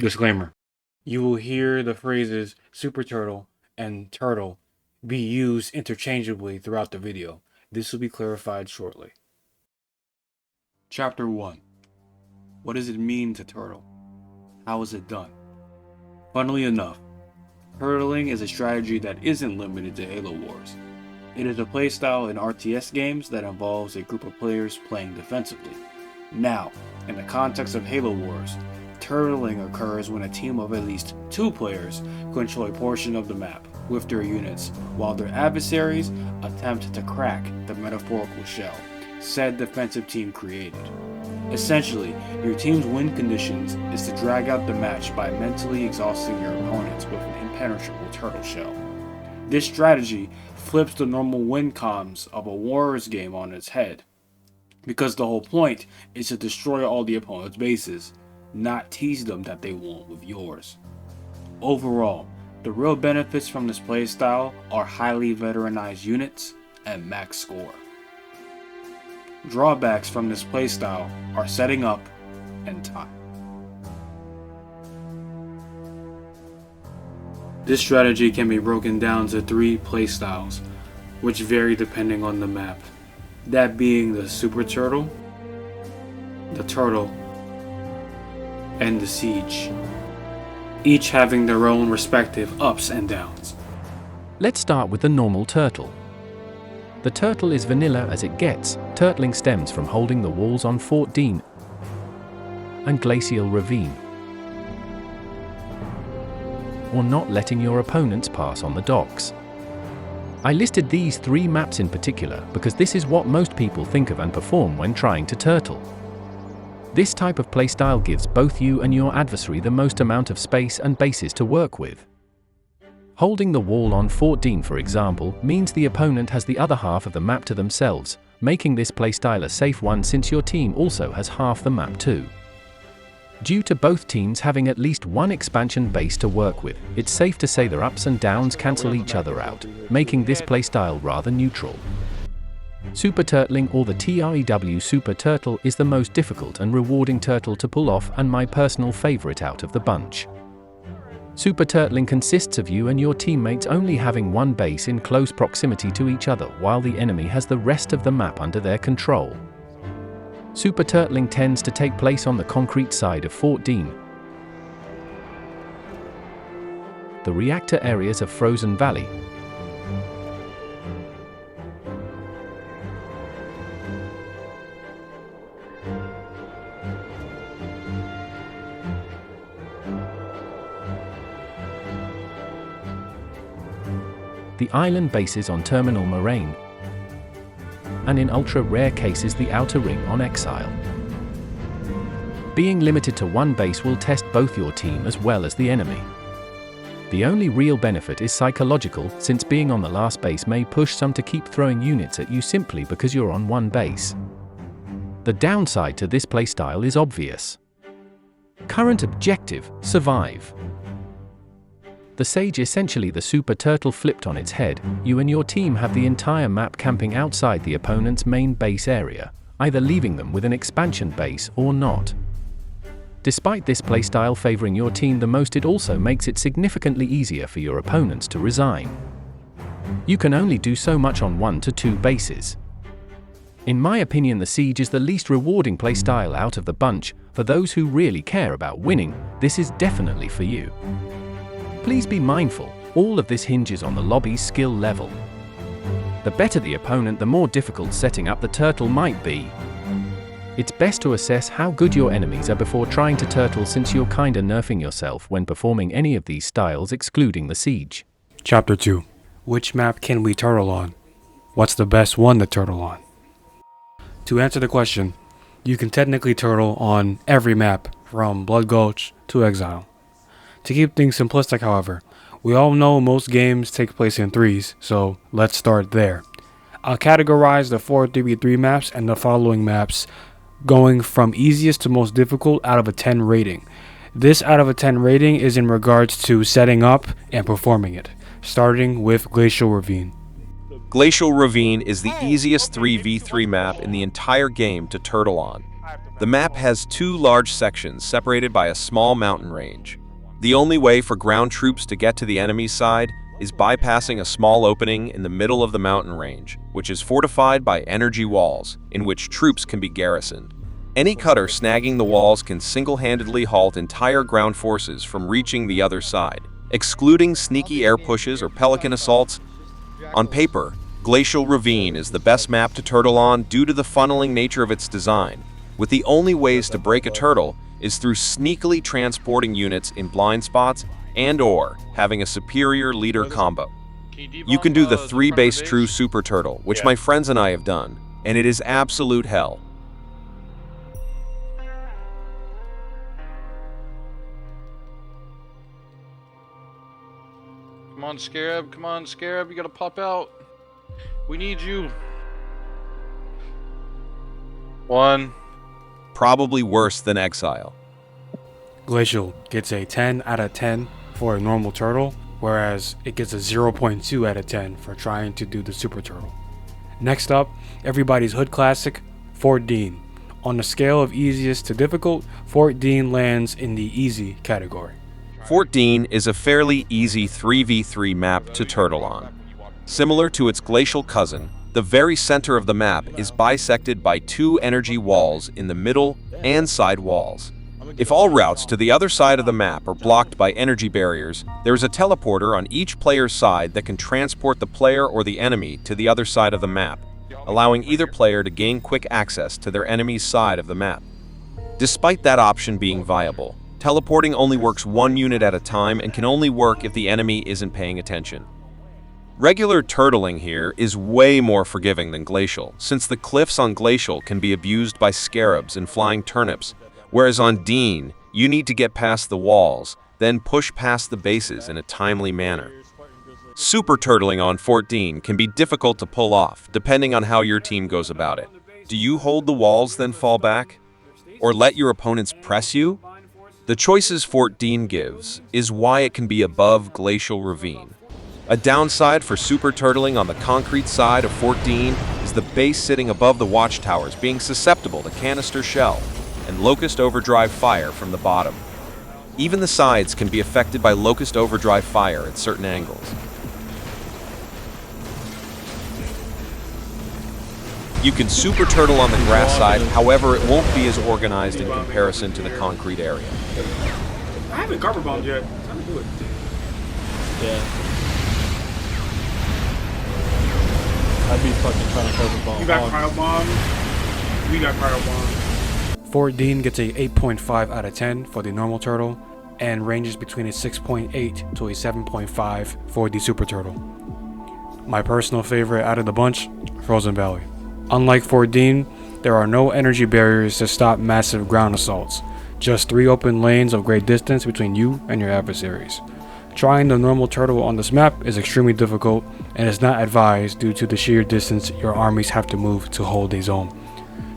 Disclaimer. You will hear the phrases Super Turtle and Turtle be used interchangeably throughout the video. This will be clarified shortly. Chapter 1. What does it mean to turtle? How is it done? Funnily enough, turtling is a strategy that isn't limited to Halo Wars. It is a playstyle in RTS games that involves a group of players playing defensively. Now, in the context of Halo Wars, turtling occurs when a team of at least 2 players control a portion of the map with their units, while their adversaries attempt to crack the metaphorical shell said defensive team created. Essentially, your team's win conditions is to drag out the match by mentally exhausting your opponents with an impenetrable turtle shell. This strategy flips the normal win comms of a Wars game on its head, because the whole point is to destroy all the opponent's bases, not tease them that they won't with yours. Overall, the real benefits from this playstyle are highly veteranized units and max score. Drawbacks from this playstyle are setting up and time. This strategy can be broken down to 3 playstyles, which vary depending on the map. That being the Super Turtle, the Turtle, and the Siege, each having their own respective ups and downs. Let's start with the normal turtle. The turtle is vanilla as it gets. Turtling stems from holding the walls on Fort Dean and Glacial Ravine, or not letting your opponents pass on the docks. I listed these 3 maps in particular because this is what most people think of and perform when trying to turtle. This type of playstyle gives both you and your adversary the most amount of space and bases to work with. Holding the wall on Fort Dean, for example, means the opponent has the other half of the map to themselves, making this playstyle a safe one since your team also has half the map too. Due to both teams having at least one expansion base to work with, it's safe to say their ups and downs cancel each other out, making this playstyle rather neutral. Super Turtling, or the TREW Super Turtle, is the most difficult and rewarding turtle to pull off and my personal favorite out of the bunch. Super Turtling consists of you and your teammates only having one base in close proximity to each other while the enemy has the rest of the map under their control. Super Turtling tends to take place on the concrete side of Fort Dean, the reactor areas of Frozen Valley, the island bases on Terminal Moraine, and in ultra-rare cases the Outer Ring on Exile. Being limited to one base will test both your team as well as the enemy. The only real benefit is psychological, since being on the last base may push some to keep throwing units at you simply because you're on one base. The downside to this playstyle is obvious. Current objective: survive. The Sage, essentially the Super Turtle flipped on its head. You and your team have the entire map camping outside the opponent's main base area, either leaving them with an expansion base or not. Despite this playstyle favoring your team the most, it also makes it significantly easier for your opponents to resign. You can only do so much on 1 to 2 bases. In my opinion, the Siege is the least rewarding playstyle out of the bunch. For those who really care about winning, this is definitely for you. Please be mindful, all of this hinges on the lobby's skill level. The better the opponent, the more difficult setting up the turtle might be. It's best to assess how good your enemies are before trying to turtle, since you're kinda nerfing yourself when performing any of these styles excluding the Siege. Chapter 2. Which map can we turtle on? What's the best one to turtle on? To answer the question, you can technically turtle on every map from Blood Gulch to Exile. To keep things simplistic, however, we all know most games take place in 3s, so let's start there. I'll categorize the 4 3v3 maps and the following maps, going from easiest to most difficult out of a 10 rating. This out of a 10 rating is in regards to setting up and performing it, starting with Glacial Ravine. Glacial Ravine is the easiest 3v3 map in the entire game to turtle on. The map has two large sections separated by a small mountain range. The only way for ground troops to get to the enemy's side is bypassing a small opening in the middle of the mountain range, which is fortified by energy walls, in which troops can be garrisoned. Any cutter snagging the walls can single-handedly halt entire ground forces from reaching the other side, excluding sneaky air pushes or pelican assaults. On paper, Glacial Ravine is the best map to turtle on due to the funneling nature of its design, with the only ways to break a turtle is through sneakily transporting units in blind spots and/or having a superior leader combo. You can do the 3-base true super turtle, which my friends and I have done, and it is absolute hell. Come on, Scarab. Come on, Scarab. You gotta pop out. We need you. 1. Probably worse than Exile. Glacial gets a 10 out of 10 for a normal turtle, whereas it gets a 0.2 out of 10 for trying to do the super turtle. Next up, everybody's hood classic, Fort Dean. On the scale of easiest to difficult, Fort Dean lands in the easy category. Fort Dean is a fairly easy 3v3 map to turtle on. Similar to its glacial cousin, the very center of the map is bisected by 2 energy walls in the middle and side walls. If all routes to the other side of the map are blocked by energy barriers, there is a teleporter on each player's side that can transport the player or the enemy to the other side of the map, allowing either player to gain quick access to their enemy's side of the map. Despite that option being viable, teleporting only works 1 unit at a time and can only work if the enemy isn't paying attention. Regular turtling here is way more forgiving than Glacial, since the cliffs on Glacial can be abused by scarabs and flying turnips, whereas on Dean, you need to get past the walls, then push past the bases in a timely manner. Super turtling on Fort Dean can be difficult to pull off, depending on how your team goes about it. Do you hold the walls then fall back? Or let your opponents press you? The choices Fort Dean gives is why it can be above Glacial Ravine. A downside for super turtling on the concrete side of Fort Dean is the base sitting above the watchtowers being susceptible to canister shell and locust overdrive fire from the bottom. Even the sides can be affected by locust overdrive fire at certain angles. You can super turtle on the grass side, however it won't be as organized in comparison to the concrete area. I haven't cover bombed yet. Time to do it. Yeah. I'd be fucking trying to cover bomb. You got cryo bomb. We got cryo bomb. Fort Dean gets a 8.5 out of 10 for the normal turtle and ranges between a 6.8 to a 7.5 for the super turtle. My personal favorite out of the bunch, Frozen Valley. Unlike Fort Dean, there are no energy barriers to stop massive ground assaults, just 3 open lanes of great distance between you and your adversaries. Trying the normal turtle on this map is extremely difficult and is not advised due to the sheer distance your armies have to move to hold a zone.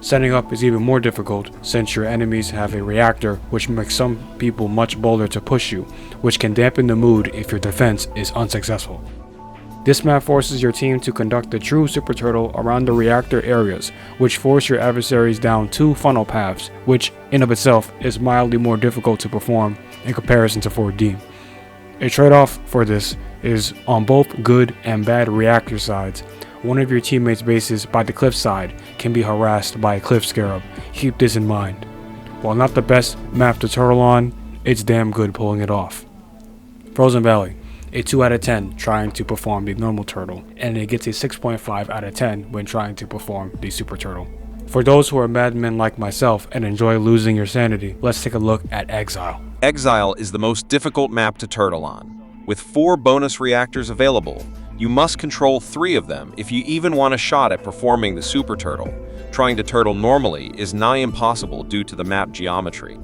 Setting up is even more difficult since your enemies have a reactor, which makes some people much bolder to push you, which can dampen the mood if your defense is unsuccessful. This map forces your team to conduct the true super turtle around the reactor areas, which force your adversaries down 2 funnel paths, which in of itself is mildly more difficult to perform in comparison to Fort Dean. A trade-off for this is on both good and bad reactor sides. One of your teammates' bases by the cliff side can be harassed by a cliff scarab. Keep this in mind. While not the best map to turtle on, it's damn good pulling it off. Frozen Valley, a 2 out of 10 trying to perform the normal turtle, and it gets a 6.5 out of 10 when trying to perform the super turtle. For those who are madmen like myself and enjoy losing your sanity, let's take a look at Exile. Exile is the most difficult map to turtle on. With 4 bonus reactors available, you must control 3 of them if you even want a shot at performing the super turtle. Trying to turtle normally is nigh impossible due to the map geometry.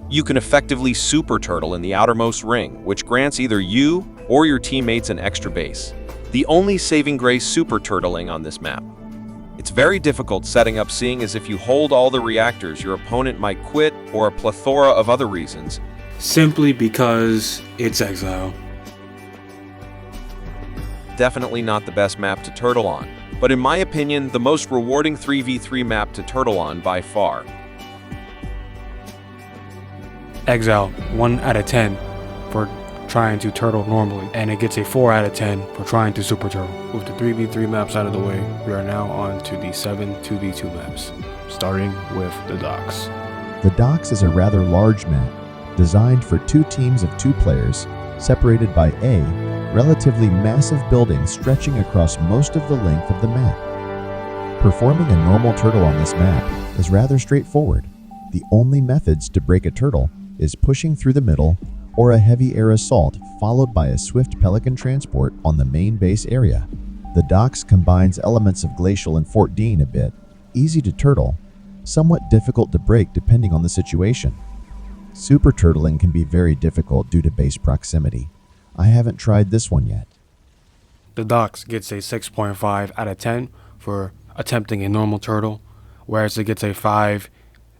You can effectively super turtle in the outermost ring, which grants either you or your teammates an extra base. The only saving grace super turtling on this map. It's very difficult setting up, seeing as if you hold all the reactors, your opponent might quit, or a plethora of other reasons. Simply because it's Exile. Definitely not the best map to turtle on, but in my opinion, the most rewarding 3v3 map to turtle on by far. Exile 1 out of 10 for trying to turtle normally, and it gets a 4 out of 10 for trying to super turtle. With the 3v3 maps out of the way, we are now on to the 7 2v2 maps, starting with the docks. The Docks is a rather large map, designed for 2 teams of 2 players, separated by a relatively massive building stretching across most of the length of the map. Performing a normal turtle on this map is rather straightforward. The only methods to break a turtle is pushing through the middle or a heavy air assault followed by a swift Pelican transport on the main base area. The Docks combines elements of Glacial and Fort Dean a bit, easy to turtle, somewhat difficult to break depending on the situation. Super turtling can be very difficult due to base proximity. I haven't tried this one yet. The Docks gets a 6.5 out of 10 for attempting a normal turtle, whereas it gets a 5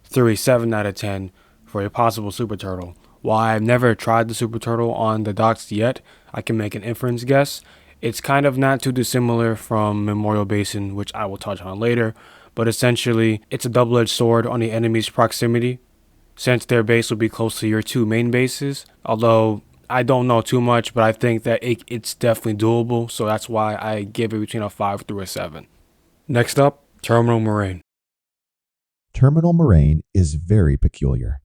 through a 7 out of 10 for a possible super turtle. While I've never tried the super turtle on the Docks yet, I can make an inference guess. It's kind of not too dissimilar from Memorial Basin, which I will touch on later, but essentially it's a double-edged sword on the enemy's proximity, since their base will be close to your 2 main bases. Although I don't know too much, but I think that it's definitely doable, so that's why I give it between a 5 through a 7. Next up, Terminal Moraine. Terminal Moraine is very peculiar.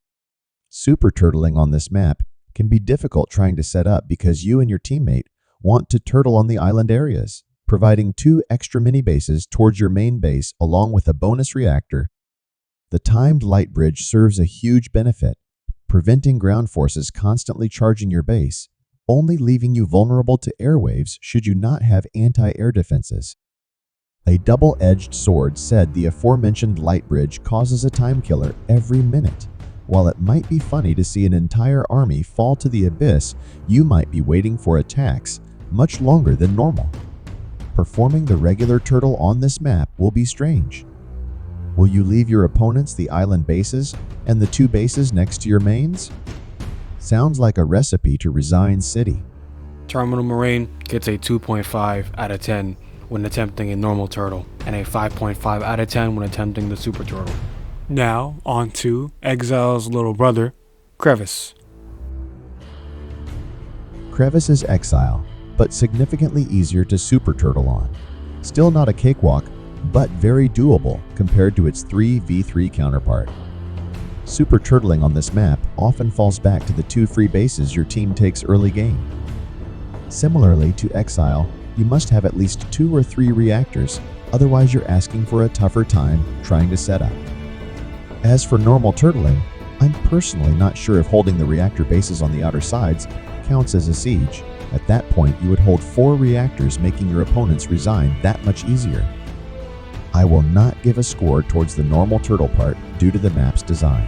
Super turtling on this map can be difficult trying to set up because you and your teammate want to turtle on the island areas, providing 2 extra mini bases towards your main base along with a bonus reactor. The timed light bridge serves a huge benefit, preventing ground forces constantly charging your base, only leaving you vulnerable to airwaves should you not have anti-air defenses. A double-edged sword said the aforementioned light bridge causes a time killer every minute. While it might be funny to see an entire army fall to the abyss, you might be waiting for attacks much longer than normal. Performing the regular turtle on this map will be strange. Will you leave your opponents the island bases and the 2 bases next to your mains? Sounds like a recipe to resign city. Terminal Moraine gets a 2.5 out of 10 when attempting a normal turtle, and a 5.5 out of 10 when attempting the super turtle. Now, on to Exile's little brother, Crevice. Crevice is Exile, but significantly easier to super turtle on. Still not a cakewalk, but very doable compared to its 3v3 counterpart. Super turtling on this map often falls back to the 2 free bases your team takes early game. Similarly to Exile, you must have at least 2 or 3 reactors, otherwise you're asking for a tougher time trying to set up. As for normal turtling, I'm personally not sure if holding the reactor bases on the outer sides counts as a siege. At that point, you would hold 4 reactors, making your opponents resign that much easier. I will not give a score towards the normal turtle part due to the map's design.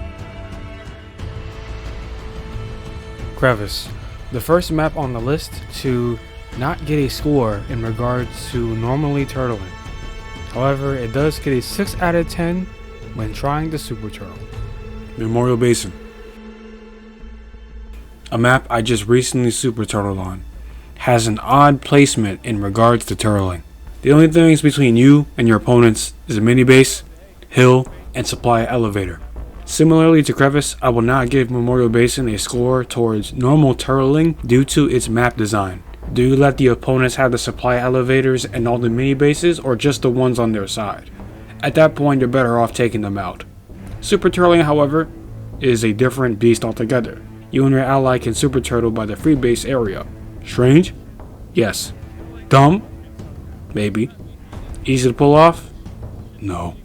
Crevice, the first map on the list to not get a score in regards to normally turtling. However, it does get a 6 out of 10 when trying to super turtle. Memorial Basin, a map I just recently super turtled on, has an odd placement in regards to turtling. The only things between you and your opponents is a mini base, hill, and supply elevator. Similarly to Crevice, I will not give Memorial Basin a score towards normal turtling due to its map design. Do you let the opponents have the supply elevators and all the mini bases, or just the ones on their side? At that point, you're better off taking them out. Super turtling, however, is a different beast altogether. You and your ally can super turtle by the free base area. Strange? Yes. Dumb? Maybe. Easy to pull off? No.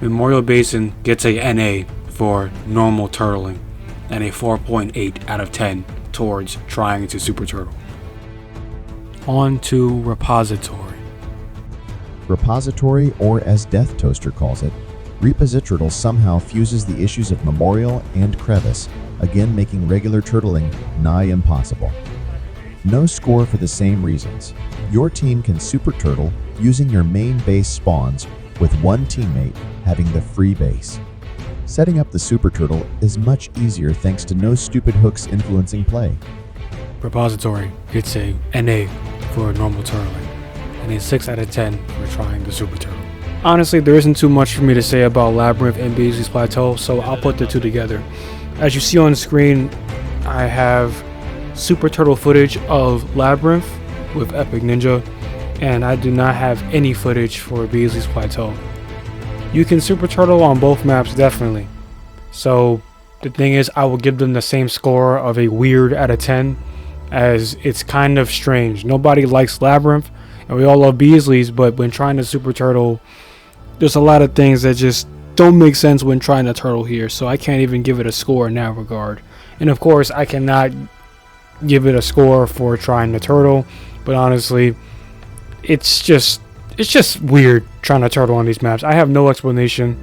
Memorial Basin gets a NA for normal turtling and a 4.8 out of 10 towards trying to super turtle. On to Repository. Repository, or as Death Toaster calls it, Repository somehow fuses the issues of Memorial and Crevice, again making regular turtling nigh impossible. No score for the same reasons. Your team can super turtle using your main base spawns with one teammate having the free base. Setting up the super turtle is much easier thanks to no stupid hooks influencing play. Repository gets a NA for normal turtling and a 6 out of 10 for trying the super turtle. Honestly, there isn't too much for me to say about Labyrinth and Beasley's Plateau, so I'll put the two together. As you see on screen, I have Super Turtle footage of Labyrinth with Epic Ninja, and I do not have any footage for Beasley's Plateau. You can Super Turtle on both maps, definitely. So the thing is, I will give them the same score of a weird out of 10, as it's kind of strange. Nobody likes Labyrinth, and we all love Beasley's, but when trying to Super Turtle, there's a lot of things that just don't make sense when trying to turtle here, so I can't even give it a score in that regard. And of course, I cannot give it a score for trying to turtle, but honestly, it's just weird trying to turtle on these maps. I have no explanation.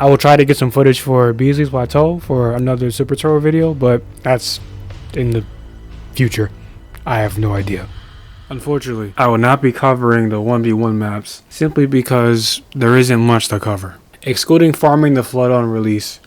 I will try to get some footage for Beasley's Plateau for another Super Turtle video, but that's in the future. I have no idea. Unfortunately, I will not be covering the 1v1 maps simply because there isn't much to cover. Excluding farming the Flood on release,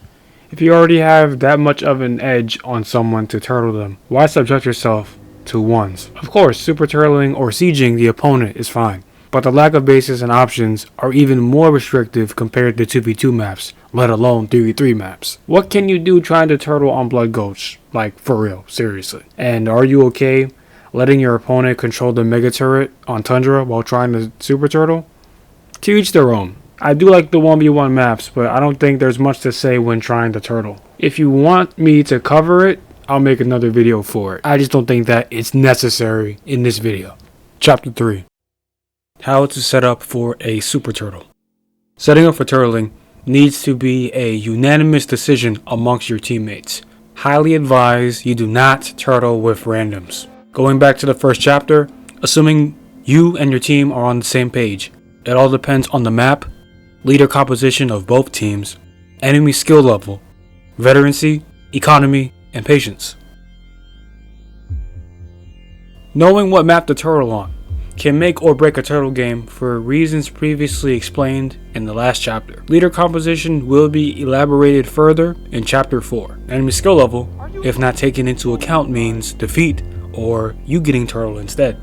if you already have that much of an edge on someone to turtle them, why subject yourself to ones? Of course, super turtling or sieging the opponent is fine, but the lack of bases and options are even more restrictive compared to 2v2 maps, let alone 3v3 maps. What can you do trying to turtle on Blood Gulch? Like, for real, seriously. And are you okay letting your opponent control the mega turret on Tundra while trying to super turtle? To each their own. I do like the 1v1 maps, but I don't think there's much to say when trying to turtle. If you want me to cover it, I'll make another video for it. I just don't think that it's necessary in this video. Chapter 3. How to set up for a super turtle. Setting up for turtling needs to be a unanimous decision amongst your teammates. Highly advise you do not turtle with randoms. Going back to the first chapter, assuming you and your team are on the same page, it all depends on the map, leader composition of both teams, enemy skill level, veterancy, economy, and patience. Knowing what map to turtle on can make or break a turtle game for reasons previously explained in the last chapter. Leader composition will be elaborated further in chapter 4. Enemy skill level, if not taken into account, means defeat or you getting turtle instead.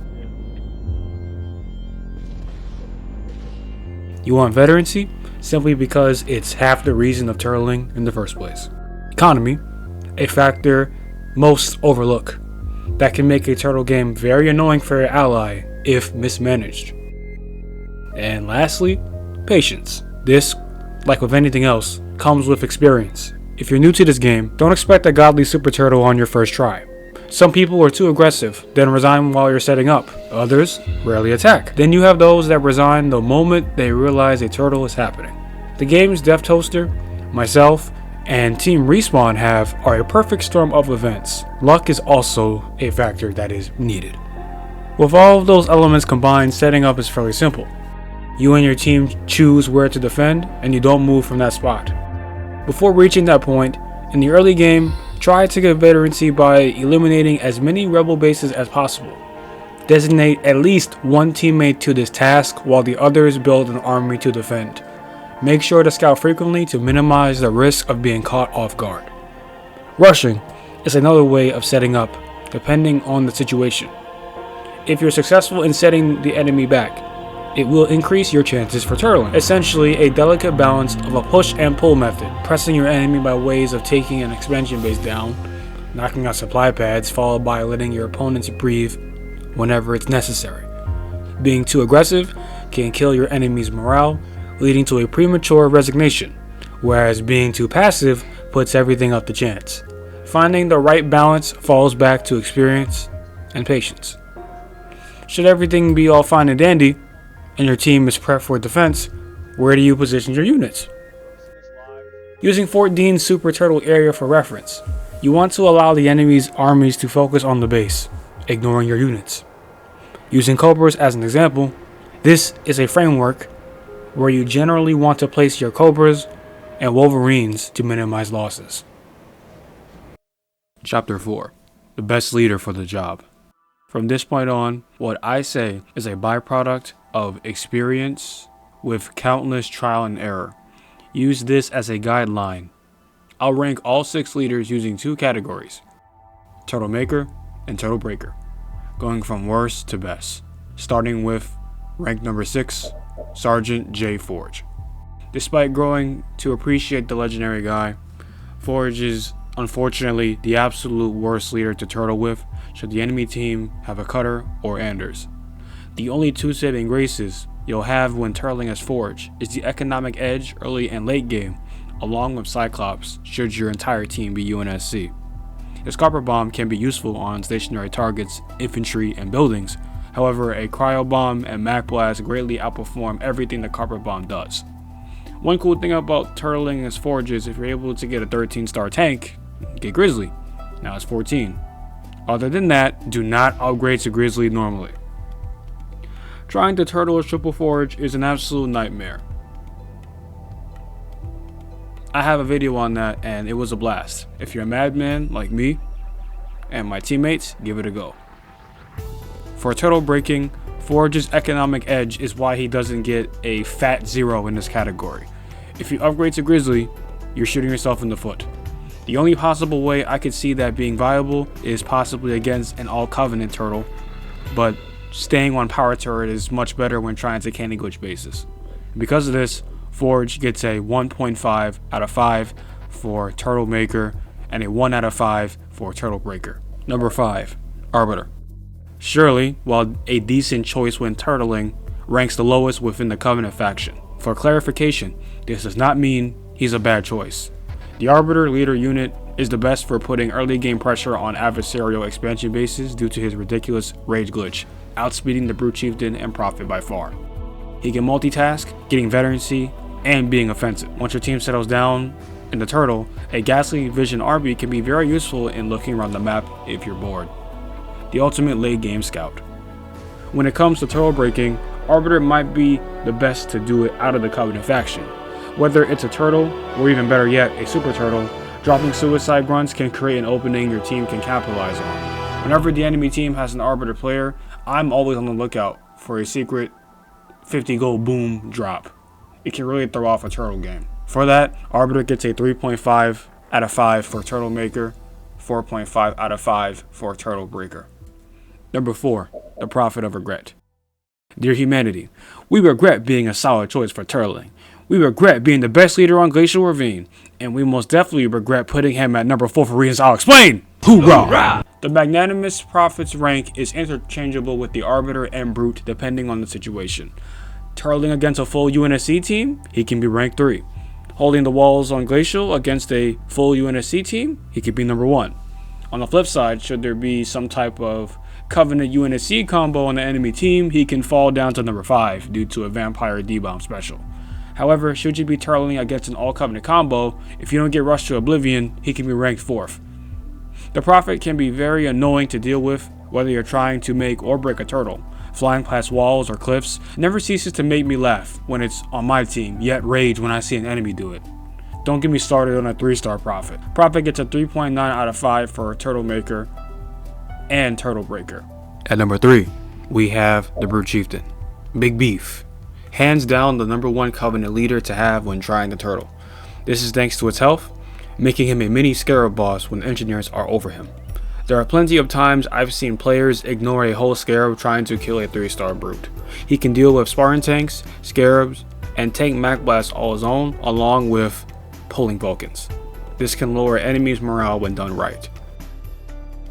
You want veterancy simply because it's half the reason of turtling in the first place. Economy, a factor most overlook, that can make a turtle game very annoying for your ally if mismanaged. And lastly, patience. This, like with anything else, comes with experience. If you're new to this game, don't expect a godly super turtle on your first try. Some people are too aggressive, then resign while you're setting up. Others rarely attack. Then you have those that resign the moment they realize a turtle is happening. The game's Death Toaster, myself, and Team Respawn are a perfect storm of events. Luck is also a factor that is needed. With all of those elements combined, setting up is fairly simple. You and your team choose where to defend, and you don't move from that spot. Before reaching that point, in the early game, try to get veterancy by eliminating as many rebel bases as possible. Designate at least one teammate to this task while the others build an army to defend. Make sure to scout frequently to minimize the risk of being caught off guard. Rushing is another way of setting up, depending on the situation. If you're successful in setting the enemy back, it will increase your chances for turtling. Essentially, a delicate balance of a push and pull method, pressing your enemy by ways of taking an expansion base down, knocking out supply pads, followed by letting your opponents breathe whenever it's necessary. Being too aggressive can kill your enemy's morale, leading to a premature resignation, whereas being too passive puts everything up to chance. Finding the right balance falls back to experience and patience. Should everything be all fine and dandy, and your team is prepped for defense, where do you position your units? Using Fort Dean's Super Turtle area for reference, you want to allow the enemy's armies to focus on the base, ignoring your units. Using Cobras as an example, this is a framework where you generally want to place your Cobras and Wolverines to minimize losses. Chapter 4. The best leader for the job. From this point on, what I say is a byproduct of experience with countless trial and error. Use this as a guideline. I'll rank all 6 leaders using 2 categories: Turtle Maker and Turtle Breaker, going from worst to best. Starting with rank number 6, Sergeant J. Forge. Despite growing to appreciate the legendary guy, Forge is unfortunately the absolute worst leader to turtle with should the enemy team have a Cutter or Anders. The only two saving graces you'll have when turtling as Forge is the economic edge early and late game, along with Cyclops should your entire team be UNSC. His Copper Bomb can be useful on stationary targets, infantry, and buildings. However, a Cryo Bomb and Mac Blast greatly outperform everything the Copper Bomb does. One cool thing about turtling as Forge is if you're able to get a 13-star tank, get Grizzly. Now it's 14. Other than that, do not upgrade to Grizzly normally. Trying to turtle as Triple Forge is an absolute nightmare. I have a video on that and it was a blast. If you're a madman like me and my teammates, give it a go. For turtle breaking, Forge's economic edge is why he doesn't get a fat 0 in this category. If you upgrade to Grizzly, you're shooting yourself in the foot. The only possible way I could see that being viable is possibly against an all Covenant turtle, but staying on power turret is much better when trying to candy glitch bases. Because of this, Forge gets a 1.5 out of 5 for Turtle Maker and a 1 out of 5 for Turtle Breaker. Number 5, Arbiter. Surely, while a decent choice when turtling, ranks the lowest within the Covenant faction. For clarification, this does not mean he's a bad choice. The Arbiter leader unit is the best for putting early game pressure on adversarial expansion bases due to his ridiculous rage glitch, outspeeding the Brute Chieftain and Prophet by far. He can multitask, getting veterancy, and being offensive. Once your team settles down in the turtle, a Ghastly Vision RB can be very useful in looking around the map if you're bored. The ultimate late game scout. When it comes to turtle breaking, Arbiter might be the best to do it out of the Covenant faction. Whether it's a turtle, or even better yet, a super turtle, dropping suicide grunts can create an opening your team can capitalize on. Whenever the enemy team has an Arbiter player, I'm always on the lookout for a secret 50 gold boom drop. It can really throw off a turtle game. For that, Arbiter gets a 3.5 out of 5 for Turtle Maker, 4.5 out of 5 for Turtle Breaker. Number 4, the Prophet of Regret. Dear humanity, we regret being a solid choice for turtling. We regret being the best leader on Glacial Ravine, and we most definitely regret putting him at number 4 for reasons I'll explain. Hoorah! The Magnanimous Prophet's rank is interchangeable with the Arbiter and Brute depending on the situation. Turtling against a full UNSC team, he can be rank 3. Holding the walls on Glacial against a full UNSC team, he could be number 1. On the flip side, should there be some type of Covenant UNSC combo on the enemy team, he can fall down to number 5 due to a Vampire D-Bomb special. However, should you be turtling against an all-Covenant combo, if you don't get rushed to oblivion, he can be ranked 4th. The Prophet can be very annoying to deal with, whether you're trying to make or break a turtle. Flying past walls or cliffs never ceases to make me laugh when it's on my team, yet rage when I see an enemy do it. Don't get me started on a 3-star Prophet. Prophet gets a 3.9 out of 5 for Turtle Maker and Turtle Breaker. At number 3, we have the Brute Chieftain. Big Beef. Hands down the number 1 Covenant leader to have when trying to turtle. This is thanks to its health, making him a mini Scarab boss when engineers are over him. There are plenty of times I've seen players ignore a whole Scarab trying to kill a 3-star Brute. He can deal with Spartan tanks, Scarabs, and tank Mac Blast all his own, along with pulling Vulcans. This can lower enemies' morale when done right.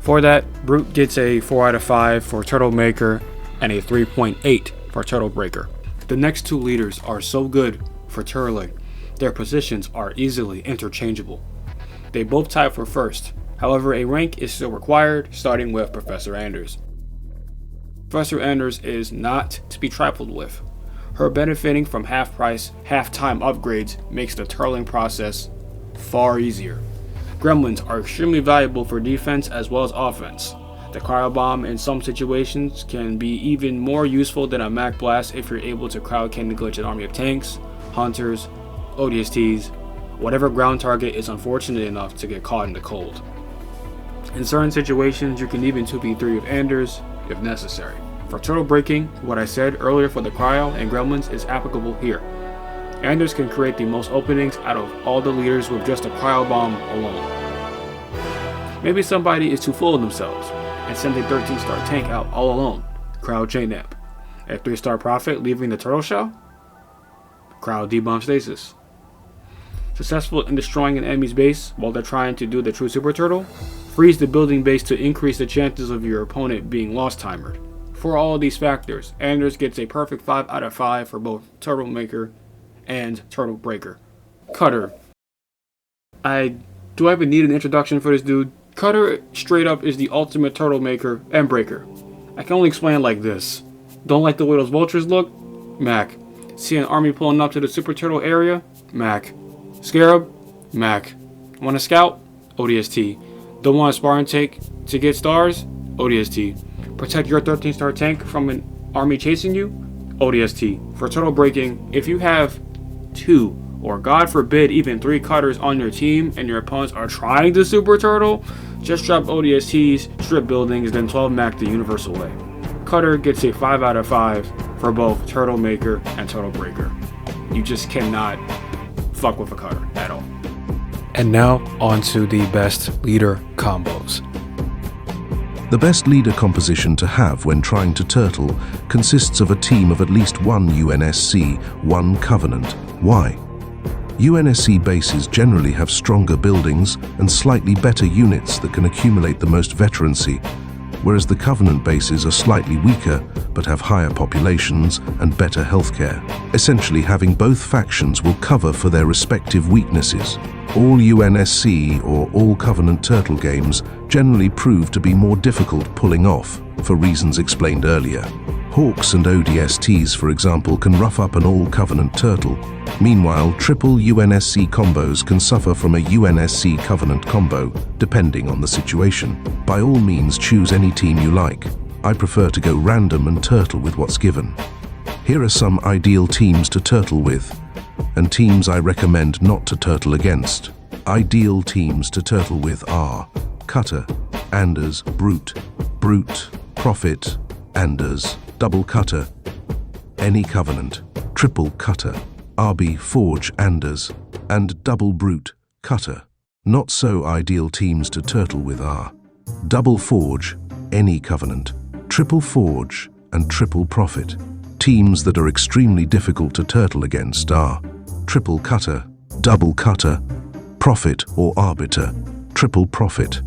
For that, Brute gets a 4 out of 5 for Turtle Maker and a 3.8 for Turtle Breaker. The next 2 leaders are so good for turtling, their positions are easily interchangeable. They both tie for first, however a rank is still required, starting with Professor Anders. Professor Anders is not to be trifled with. Her benefiting from half-price, half-time upgrades makes the turtling process far easier. Gremlins are extremely valuable for defense as well as offense. The Cryo Bomb in some situations can be even more useful than a Mac Blast if you're able to crowd candy glitch an army of tanks, hunters, ODSTs, whatever ground target is unfortunate enough to get caught in the cold. In certain situations, you can even 2v3 with Anders if necessary. For turtle breaking, what I said earlier for the Cryo and Gremlins is applicable here. Anders can create the most openings out of all the leaders with just a Cryo Bomb alone. Maybe somebody is too full of themselves and send a 13-star tank out all alone, Cryo Chain Amp. A 3-star Prophet leaving the turtle shell? Crowd debuff stasis. Successful in destroying an enemy's base while they're trying to do the true Super Turtle. Freeze the building base to increase the chances of your opponent being lost timered. For all of these factors, Anders gets a perfect 5 out of 5 for both Turtle Maker and Turtle Breaker. Cutter. Do I even need an introduction for this dude? Cutter straight up is the ultimate Turtle Maker and Breaker. I can only explain it like this. Don't like the way those vultures look? Mac. See an army pulling up to the Super Turtle area? Mac. Scarab? Mac. Want to scout? ODST. Don't want a Spartan tank to get stars? ODST. Protect your 13-star tank from an army chasing you? ODST. For turtle breaking, if you have 2 or God forbid even 3 cutters on your team and your opponents are trying to Super Turtle, just drop ODSTs, strip buildings, then 12 Mac the universal way. Cutter gets a 5 out of 5 for both Turtle Maker and Turtle Breaker. You just cannot fuck with a cutter at all. And now on to the best leader combos. The best leader composition to have when trying to turtle consists of a team of at least 1 UNSC, 1 Covenant. Why? UNSC bases generally have stronger buildings and slightly better units that can accumulate the most veterancy, whereas the Covenant bases are slightly weaker but have higher populations and better healthcare. Essentially, having both factions will cover for their respective weaknesses. All UNSC or all Covenant turtle games generally prove to be more difficult pulling off, for reasons explained earlier. Hawks and ODSTs, for example, can rough up an all-Covenant turtle. Meanwhile, triple UNSC combos can suffer from a UNSC Covenant combo, depending on the situation. By all means, choose any team you like. I prefer to go random and turtle with what's given. Here are some ideal teams to turtle with, and teams I recommend not to turtle against. Ideal teams to turtle with are Cutter, Anders, Brute, Prophet, Anders, Double Cutter, any Covenant, Triple Cutter, RB, Forge, Anders, and Double Brute, Cutter. Not so ideal teams to turtle with are Double Forge, any Covenant, Triple Forge, and Triple Prophet. Teams that are extremely difficult to turtle against are Triple Cutter, Double Cutter, Prophet or Arbiter, Triple Prophet.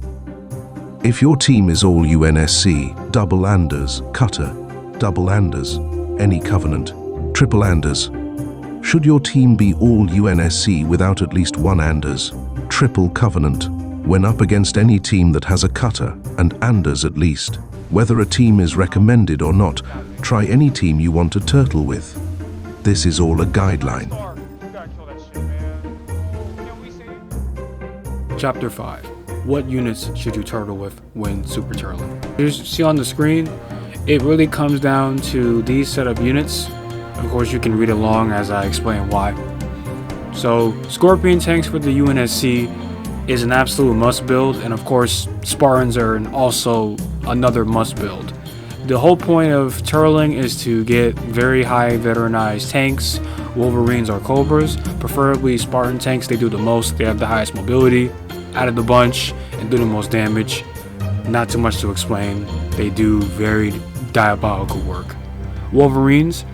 If your team is all UNSC, Double Anders, Cutter, Double Anders, any Covenant, Triple Anders. Should your team be all UNSC without at least 1 Anders, Triple Covenant, when up against any team that has a Cutter and Anders at least. Whether a team is recommended or not, try any team you want to turtle with. This is all a guideline. Chapter 5. What units should you turtle with when super turtling? As you see on the screen, it really comes down to these set of units. Of course, you can read along as I explain why. So, Scorpion tanks for the UNSC is an absolute must build, and of course, Spartans are also another must build. The whole point of turtling is to get very high veteranized tanks, Wolverines or Cobras, preferably Spartan tanks. They do the most, they have the highest mobility out of the bunch and do the most damage. Not too much to explain, they do very diabolical work. Wolverines,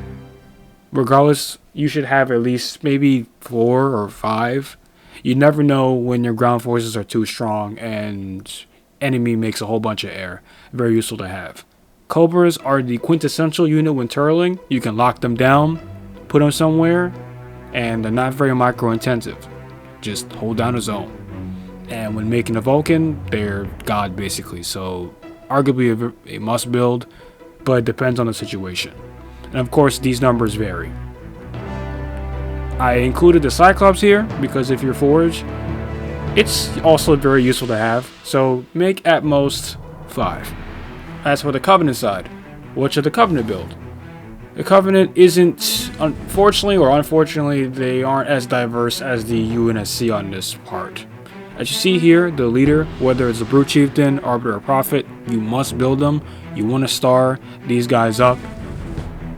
regardless, you should have at least maybe 4 or 5. You never know when your ground forces are too strong and enemy makes a whole bunch of air. Very useful to have. Cobras are the quintessential unit when turtling. You can lock them down, put them somewhere, and they're not very micro intensive. Just hold down a zone. And when making a Vulcan, they're God basically. So arguably a must build, but it depends on the situation. And of course, these numbers vary. I included the Cyclops here because if you're Forge, it's also very useful to have. So make at most 5. As for the Covenant side, what should the Covenant build? The Covenant isn't, unfortunately or unfortunately, they aren't as diverse as the UNSC on this part. As you see here, the leader, whether it's a Brute Chieftain, Arbiter, or Prophet, you must build them. You want to star these guys up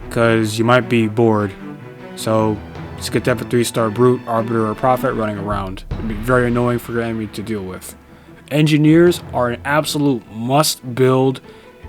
because you might be bored. So just get that for 3-star Brute, Arbiter, or Prophet running around. It'd be very annoying for your enemy to deal with. Engineers are an absolute must build.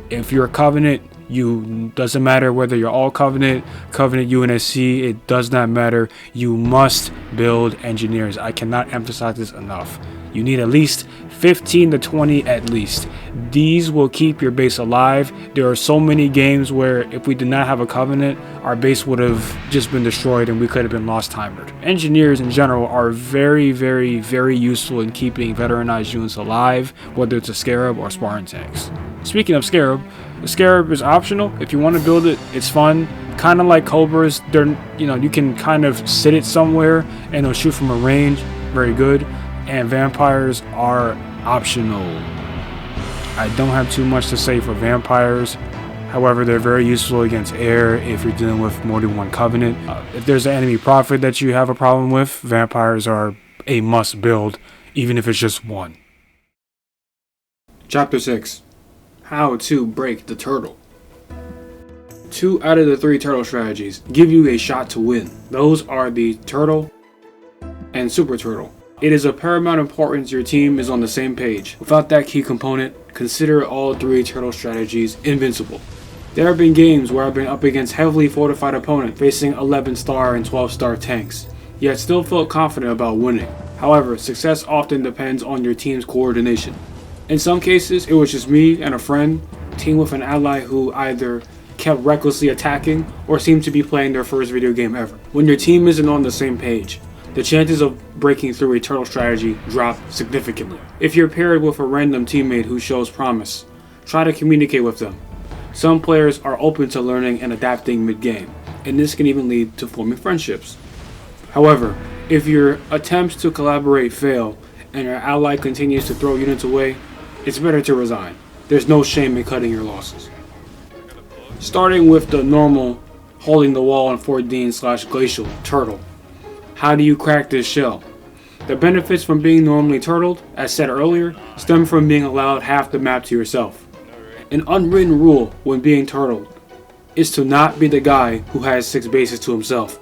If you're a Covenant, You doesn't matter whether you're all Covenant, UNSC, it does not matter. You must build engineers. I cannot emphasize this enough. You need at least 15 to 20 at least. These will keep your base alive. There are so many games where if we did not have a Covenant, our base would have just been destroyed and we could have been lost timered. Engineers in general are very, very, very useful in keeping veteranized units alive, whether it's a Scarab or Spartan tanks. Speaking of Scarab, the Scarab is optional. If you want to build it, it's fun. Kind of like Cobras, you can kind of sit it somewhere and it'll shoot from a range. Very good. And Vampires are optional. I don't have too much to say for Vampires. However, they're very useful against air if you're dealing with more than one Covenant. If there's an enemy Prophet that you have a problem with, Vampires are a must build, even if it's just one. Chapter 6. How to break the turtle. 2 out of the 3 turtle strategies give you a shot to win. Those are the turtle and super turtle. It is of paramount importance your team is on the same page. Without that key component, consider all 3 turtle strategies invincible. There have been games where I've been up against heavily fortified opponents facing 11-star and 12-star tanks, yet still felt confident about winning. However, success often depends on your team's coordination. In some cases, it was just me and a friend, teamed with an ally who either kept recklessly attacking or seemed to be playing their first video game ever. When your team isn't on the same page, the chances of breaking through a turtle strategy drop significantly. If you're paired with a random teammate who shows promise, try to communicate with them. Some players are open to learning and adapting mid-game, and this can even lead to forming friendships. However, if your attempts to collaborate fail and your ally continues to throw units away, it's better to resign. There's no shame in cutting your losses. Starting with the normal holding the wall in Fort Dean/Glacial turtle. How do you crack this shell? The benefits from being normally turtled, as said earlier, stem from being allowed half the map to yourself. An unwritten rule when being turtled is to not be the guy who has 6 bases to himself.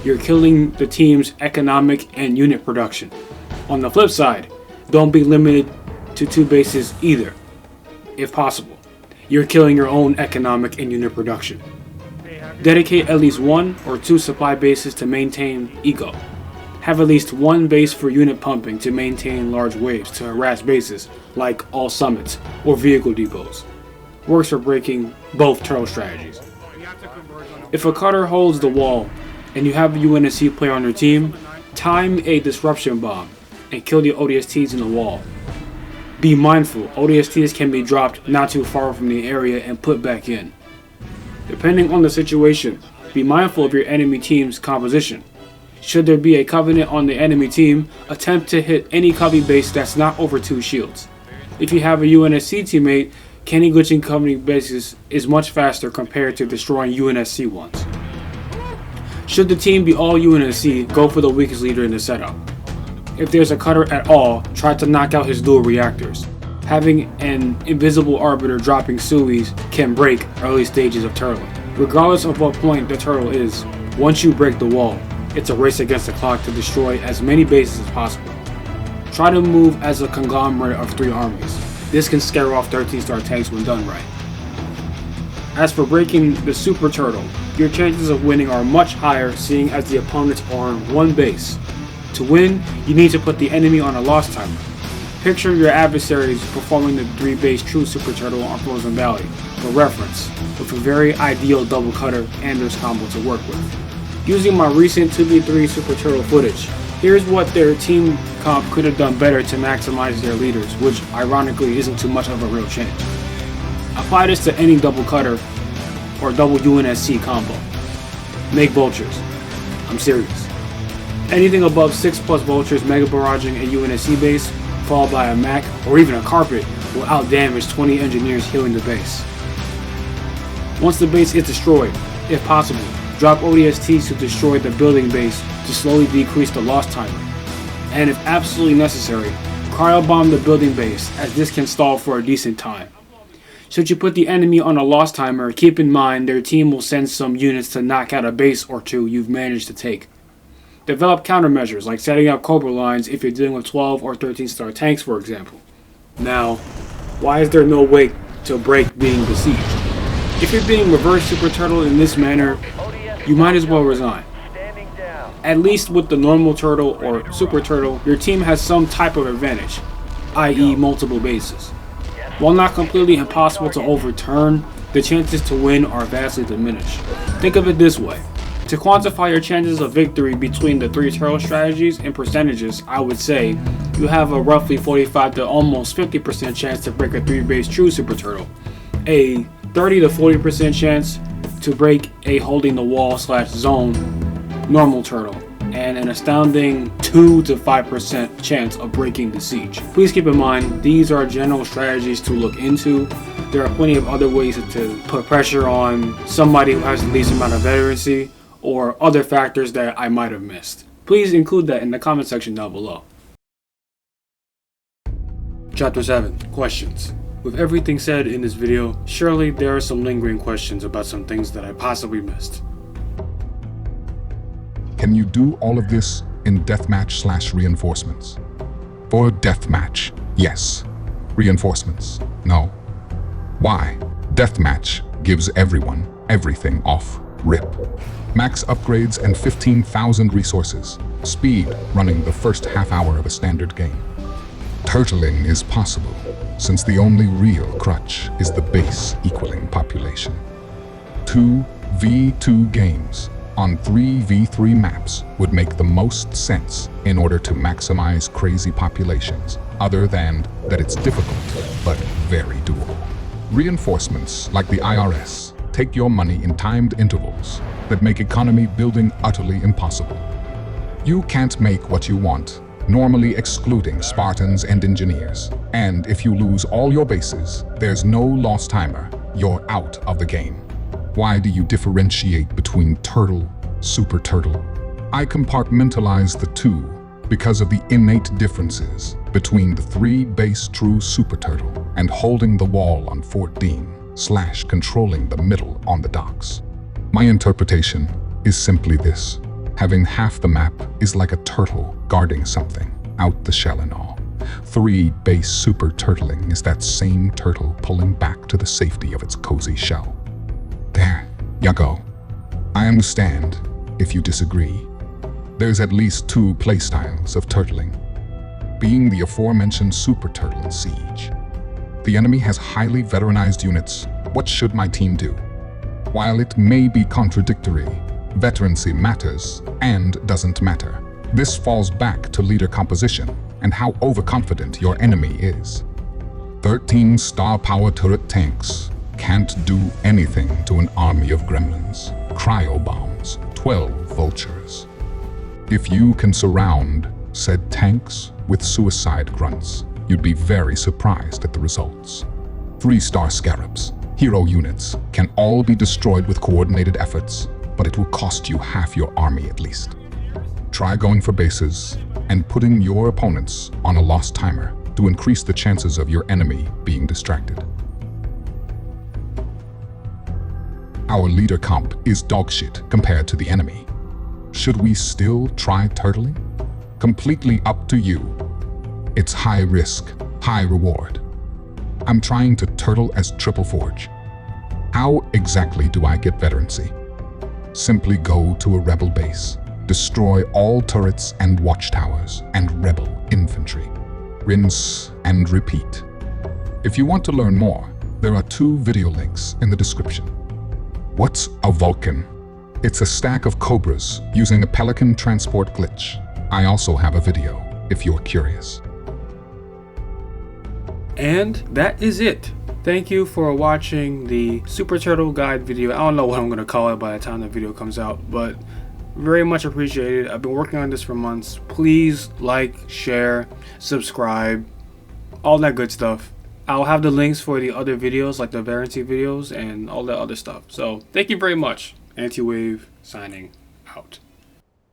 You're killing the team's economic and unit production. On the flip side, don't be limited to 2 bases either. If possible, you're killing your own economic and unit production. Dedicate at least 1 or 2 supply bases to maintain eco. Have at least 1 base for unit pumping to maintain large waves to harass bases like all summits or vehicle depots. Works for breaking both turtle strategies. If a cutter holds the wall and you have a UNSC player on your team, time a disruption bomb and kill the ODSTs in the wall. Be mindful, ODSTs can be dropped not too far from the area and put back in. Depending on the situation, be mindful of your enemy team's composition. Should there be a Covenant on the enemy team, attempt to hit any Covey base that's not over 2 shields. If you have a UNSC teammate, candy glitching Covenant bases is much faster compared to destroying UNSC ones. Should the team be all UNSC, go for the weakest leader in the setup. If there's a cutter at all, try to knock out his dual reactors. Having an invisible arbiter dropping Suis can break early stages of turtling. Regardless of what point the turtle is, once you break the wall, it's a race against the clock to destroy as many bases as possible. Try to move as a conglomerate of 3 armies. This can scare off 13-star tanks when done right. As for breaking the super turtle, your chances of winning are much higher seeing as the opponents are on 1 base. To win, you need to put the enemy on a loss timer. Picture your adversaries performing the 3-base true super turtle on Frozen Valley, for reference, with a very ideal double cutter Anders combo to work with. Using my recent 2v3 super turtle footage, here's what their team comp could have done better to maximize their leaders, which ironically isn't too much of a real change. Apply this to any double cutter or double UNSC combo. Make vultures. I'm serious. Anything above 6+ vultures mega barraging a UNSC base, followed by a MAC or even a carpet, will outdamage 20 engineers healing the base. Once the base is destroyed, if possible, drop ODSTs to destroy the building base to slowly decrease the loss timer. And if absolutely necessary, cryobomb the building base, as this can stall for a decent time. Should you put the enemy on a loss timer, keep in mind their team will send some units to knock out a base or 2 you've managed to take. Develop countermeasures like setting up Cobra lines if you're dealing with 12 or 13-star tanks, for example. Now, why is there no way to break being besieged? If you're being reverse Super Turtle in this manner, you might as well resign. At least with the normal turtle or Super Turtle, your team has some type of advantage, i.e. multiple bases. While not completely impossible to overturn, the chances to win are vastly diminished. Think of it this way. To quantify your chances of victory between the 3 turtle strategies in percentages, I would say you have a roughly 45 to almost 50% chance to break a 3-base true Super Turtle, a 30 to 40% chance to break a holding the wall / zone normal turtle, and an astounding 2 to 5% chance of breaking the siege. Please keep in mind, these are general strategies to look into. There are plenty of other ways to put pressure on somebody who has the least amount of veterancy, or other factors that I might have missed. Please include that in the comment section down below. Chapter 7. Questions. With everything said in this video, surely there are some lingering questions about some things that I possibly missed. Can you do all of this in deathmatch / reinforcements? For deathmatch, yes. Reinforcements, no. Why? Deathmatch gives everyone everything off rip. Max upgrades and 15,000 resources. Speed running the first half hour of a standard game. Turtling is possible, since the only real crutch is the base equaling population. 2v2 games on 3v3 maps would make the most sense in order to maximize crazy populations, other than that it's difficult, but very doable. Reinforcements like the IRS take your money in timed intervals that make economy building utterly impossible. You can't make what you want, normally excluding Spartans and engineers. And if you lose all your bases, there's no lost timer. You're out of the game. Why do you differentiate between turtle, super turtle? I compartmentalize the two because of the innate differences between the 3-base true super turtle and holding the wall on Fort Dean / controlling the middle on the docks. My interpretation is simply this. Having half the map is like a turtle guarding something, out the shell and all. 3-base super turtling is that same turtle pulling back to the safety of its cozy shell. There, ya go. I understand if you disagree. There's at least 2 playstyles of turtling. Being the aforementioned super turtle in Siege. The enemy has highly veteranized units. What should my team do? While it may be contradictory, veterancy matters and doesn't matter. This falls back to leader composition and how overconfident your enemy is. 13 star power turret tanks can't do anything to an army of gremlins, cryo bombs, 12 vultures. If you can surround said tanks with suicide grunts, you'd be very surprised at the results. 3-star scarabs, hero units, can all be destroyed with coordinated efforts, but it will cost you half your army at least. Try going for bases and putting your opponents on a lost timer to increase the chances of your enemy being distracted. Our leader comp is dogshit compared to the enemy. Should we still try turtling? Completely up to you. It's high risk, high reward. I'm trying to turtle as Triple Forge. How exactly do I get veterancy? Simply go to a rebel base, destroy all turrets and watchtowers and rebel infantry. Rinse and repeat. If you want to learn more, there are 2 video links in the description. What's a Vulcan? It's a stack of cobras using a Pelican transport glitch. I also have a video if you're curious. And that is it. Thank you for watching the Super Turtle Guide video. I don't know what I'm going to call it by the time the video comes out, but very much appreciated. I've been working on this for months. Please like, share, subscribe, all that good stuff. I'll have the links for the other videos, like the variancy videos and all that other stuff. So thank you very much. Anti-Wave signing out.